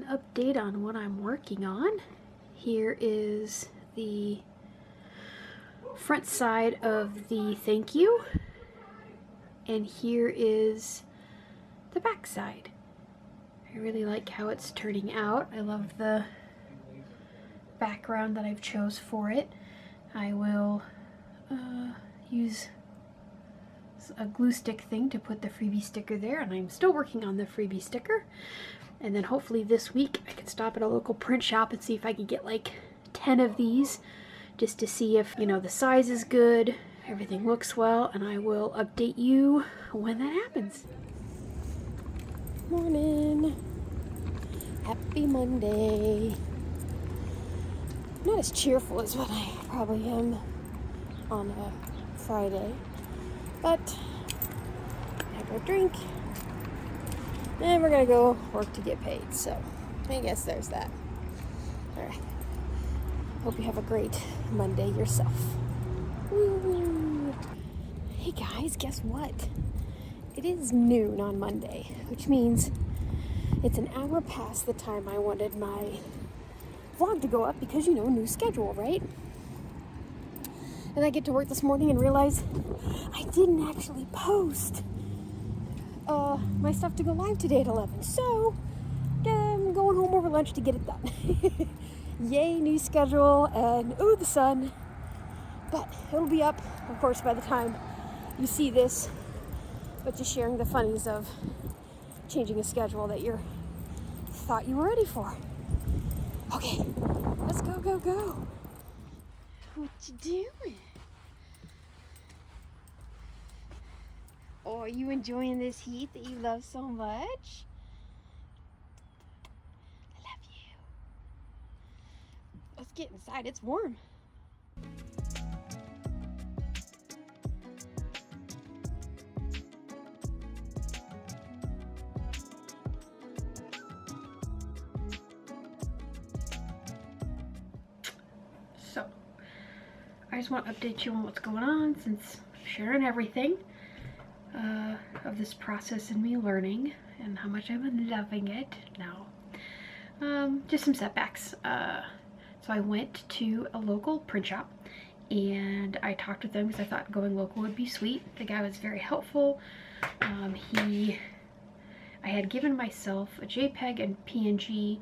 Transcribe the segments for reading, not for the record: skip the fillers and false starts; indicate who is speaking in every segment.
Speaker 1: update on what I'm working on. Here is the front side of the thank you, and here is the back side. I really like how it's turning out. I love the background that I've chose for it. I will use a glue stick thing to put the freebie sticker there, and I'm still working on the freebie sticker. And then hopefully this week I can stop at a local print shop and see if I can get like 10 of these, just to see if, you know, the size is good, everything looks well, and I will update you when that happens. Morning. Happy Monday. Not as cheerful as what I probably am on a Friday, but have a drink, and we're gonna go work to get paid, so I guess there's that. Alright, hope you have a great Monday yourself. Woo. Hey guys, guess what? It is noon on Monday, which means it's an hour past the time I wanted my vlog to go up, because, you know, new schedule, right? And I get to work this morning and realize I didn't actually post my stuff to go live today at 11. So I'm going home over lunch to get it done. Yay, new schedule, and ooh, the sun. But it'll be up, of course, by the time you see this. But just sharing the funnies of changing a schedule that you thought you were ready for. Okay, let's go, go, go. What you doing? Oh, are you enjoying this heat that you love so much? I love you. Let's get inside, it's warm. So, I just want to update you on what's going on, since I'm sharing everything of this process and me learning and how much I'm loving it now. Just some setbacks. So I went to a local print shop and I talked with them because I thought going local would be sweet. The guy was very helpful. I had given myself a JPEG and PNG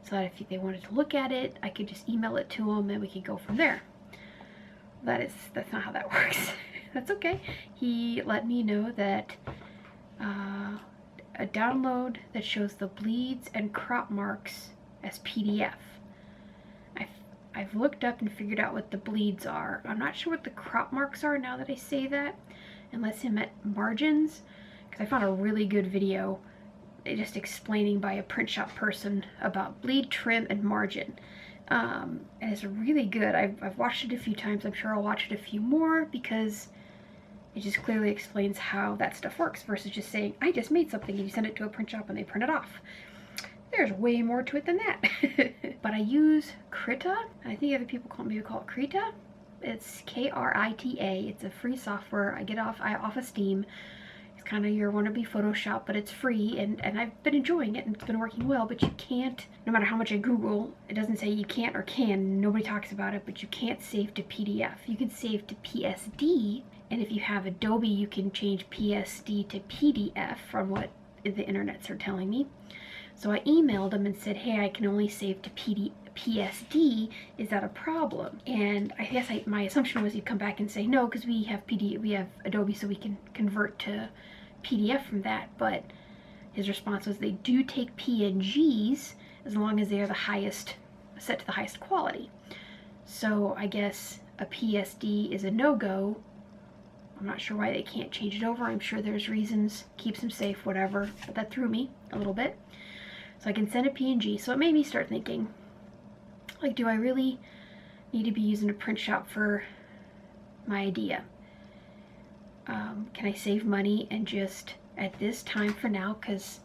Speaker 1: so that if they wanted to look at it, I could just email it to them and we could go from there. That's not how that works. That's okay. He let me know that a download that shows the bleeds and crop marks as PDF. I've looked up and figured out what the bleeds are. I'm not sure what the crop marks are now that I say that, unless he meant margins, because I found a really good video just explaining by a print shop person about bleed, trim, and margin. And it's really good. I've watched it a few times. I'm sure I'll watch it a few more, because it just clearly explains how that stuff works versus just saying, I just made something and you send it to a print shop and they print it off. There's way more to it than that. But I use Krita. I think other people maybe call it Krita. It's Krita. It's a free software. I get off of Steam. It's kind of your wannabe Photoshop, but it's free, and I've been enjoying it and it's been working well. But you can't, no matter how much I Google, it doesn't say you can't or can. Nobody talks about it, but you can't save to PDF. You can save to PSD, and if you have Adobe, you can change PSD to PDF from what the internets are telling me. So I emailed them and said, hey, I can only save to PSD. Is that a problem? And I guess my assumption was he'd come back and say no, because we have Adobe, so we can convert to PDF from that. But his response was they do take PNGs as long as they are set to the highest quality. So I guess a PSD is a no-go. I'm not sure why they can't change it over. I'm sure there's reasons, keeps them safe, whatever. But that threw me a little bit. So I can send a PNG. So it made me start thinking, like, do I really need to be using a print shop for my idea? Can I save money and just, at this time for now, because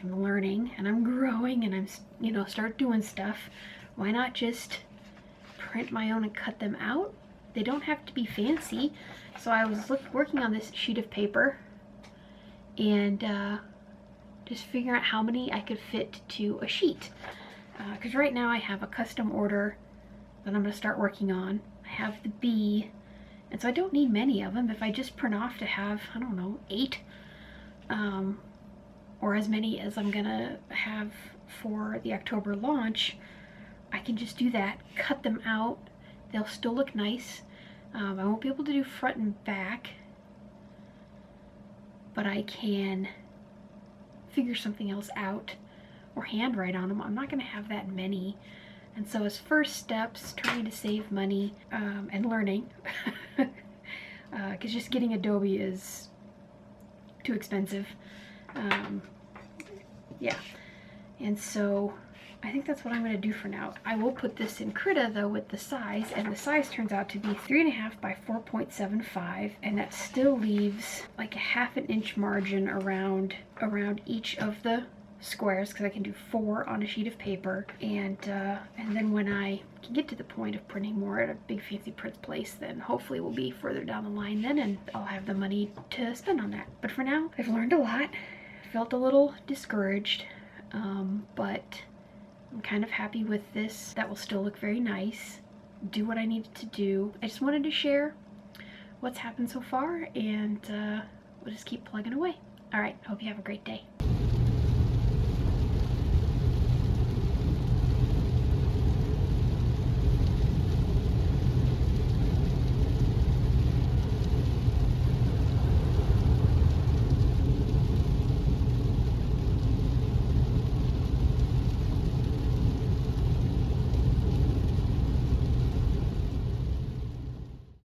Speaker 1: I'm learning and I'm growing and I'm, you know, start doing stuff, why not just print my own and cut them out? They don't have to be fancy. So I was working on this sheet of paper and just figuring out how many I could fit to a sheet. Because right now I have a custom order that I'm going to start working on. I have the bee, and so I don't need many of them. If I just print off to have, I don't know, 8, or as many as I'm going to have for the October launch, I can just do that, cut them out. They'll still look nice. I won't be able to do front and back, but I can figure something else out or handwrite on them. I'm not going to have that many. And so as first steps, trying to save money and learning, because just getting Adobe is too expensive. Yeah, and so I think that's what I'm going to do for now. I will put this in Krita though with the size, and the size turns out to be 3.5 by 4.75, and that still leaves like a 1/2 inch margin around each of the squares, because I can do 4 on a sheet of paper, and then when I can get to the point of printing more at a big fancy print place, then hopefully we'll be further down the line then, and I'll have the money to spend on that. But for now, I've learned a lot. Felt a little discouraged, but I'm kind of happy with this. That will still look very nice, do what I needed to do. I just wanted to share what's happened so far, and we'll just keep plugging away. All right, hope you have a great day.